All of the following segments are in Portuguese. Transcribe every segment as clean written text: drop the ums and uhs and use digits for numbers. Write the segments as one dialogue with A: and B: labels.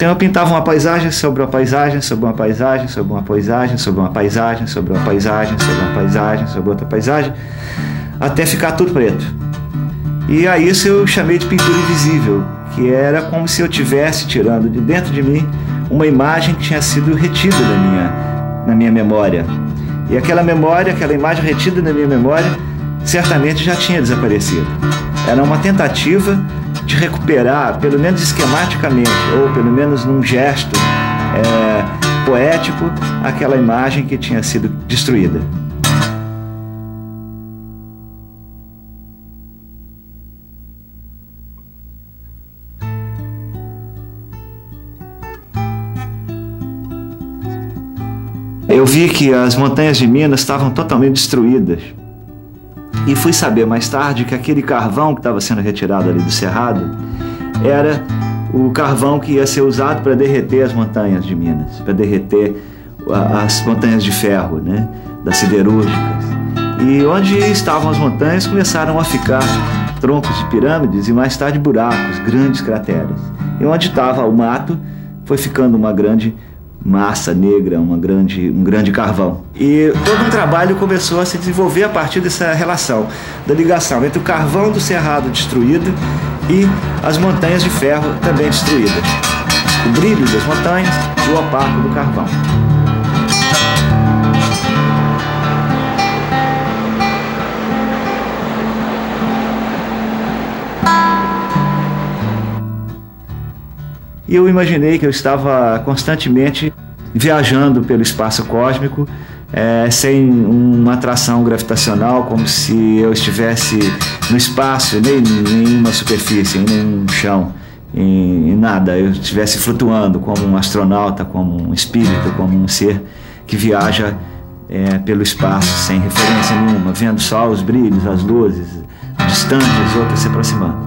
A: Então eu pintava uma paisagem sobre uma paisagem, sobre uma paisagem, sobre uma paisagem, sobre uma paisagem, sobre uma paisagem, sobre uma paisagem, sobre outra paisagem, até ficar tudo preto. E a isso eu chamei de pintura invisível, que era como se eu estivesse tirando de dentro de mim uma imagem que tinha sido retida na minha memória. E aquela memória, aquela imagem retida na minha memória, certamente já tinha desaparecido. Era uma tentativa de recuperar, pelo menos esquematicamente, ou pelo menos num gesto poético, aquela imagem que tinha sido destruída. Eu vi que as montanhas de Minas estavam totalmente destruídas. E fui saber mais tarde que aquele carvão que estava sendo retirado ali do cerrado era o carvão que ia ser usado para derreter as montanhas de Minas, para derreter as montanhas de ferro, né, das siderúrgicas. E onde estavam as montanhas começaram a ficar troncos de pirâmides e mais tarde buracos, grandes crateras. E onde estava o mato foi ficando uma grande massa negra, um grande carvão. E todo um trabalho começou a se desenvolver a partir dessa relação, da ligação entre o carvão do cerrado destruído e as montanhas de ferro também destruídas. O brilho das montanhas e o opaco do carvão. E eu imaginei que eu estava constantemente viajando pelo espaço cósmico, sem uma atração gravitacional, como se eu estivesse no espaço, nem em uma superfície, nem em um chão, em nada. Eu estivesse flutuando como um astronauta, como um espírito, como um ser que viaja pelo espaço, sem referência nenhuma, vendo só os brilhos, as luzes, distantes, outras se aproximando.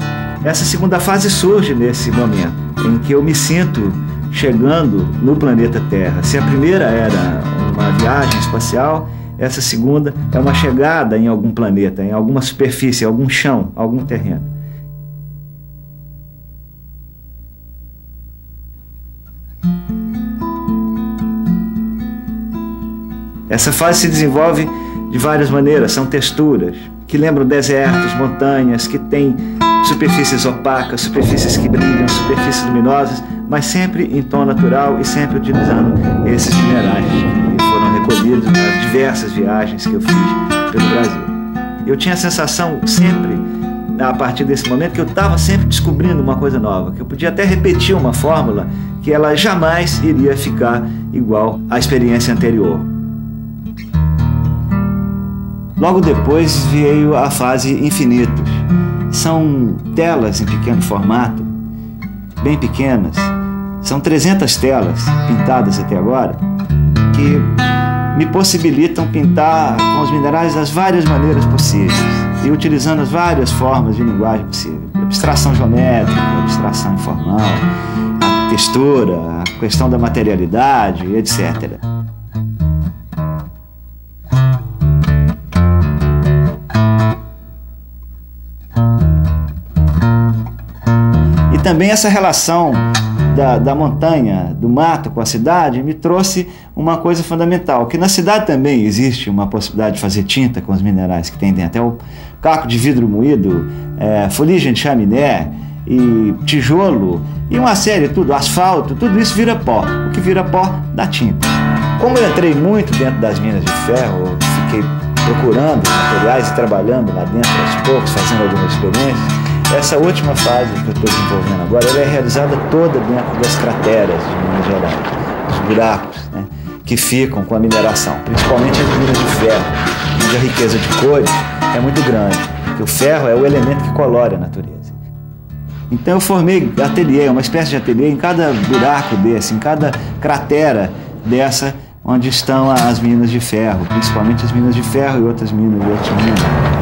A: Essa segunda fase surge nesse momento, em que eu me sinto chegando no planeta Terra. Se a primeira era uma viagem espacial, essa segunda é uma chegada em algum planeta, em alguma superfície, algum chão, algum terreno. Essa fase se desenvolve de várias maneiras, são texturas que lembram desertos, montanhas, que têm superfícies opacas, superfícies que brilham, superfícies luminosas, mas sempre em tom natural e sempre utilizando esses minerais que foram recolhidos nas diversas viagens que eu fiz pelo Brasil. Eu tinha a sensação sempre, a partir desse momento, que eu estava sempre descobrindo uma coisa nova, que eu podia até repetir uma fórmula que ela jamais iria ficar igual à experiência anterior. Logo depois veio a fase infinitos. São telas em pequeno formato, bem pequenas. São 300 telas pintadas até agora, que me possibilitam pintar com os minerais das várias maneiras possíveis e utilizando as várias formas de linguagem possível. Abstração geométrica, abstração informal, a textura, a questão da materialidade, etc. E também essa relação da montanha, do mato com a cidade, me trouxe uma coisa fundamental, que na cidade também existe uma possibilidade de fazer tinta com os minerais que tem dentro. É o caco de vidro moído, fuligem de chaminé, e tijolo, e uma série, asfalto, tudo isso vira pó. O que vira pó dá tinta. Como eu entrei muito dentro das minas de ferro, fiquei procurando materiais e trabalhando lá dentro aos poucos, fazendo algumas experiências. Essa última fase que eu estou desenvolvendo agora, ela é realizada toda dentro das crateras de Minas Gerais, os buracos, né, que ficam com a mineração, principalmente as minas de ferro, onde a riqueza de cores é muito grande, porque o ferro é o elemento que colore a natureza. Então eu formei ateliê, uma espécie de ateliê em cada buraco desse, em cada cratera dessa, onde estão as minas de ferro, principalmente as minas de ferro e outras minas de outros minerais.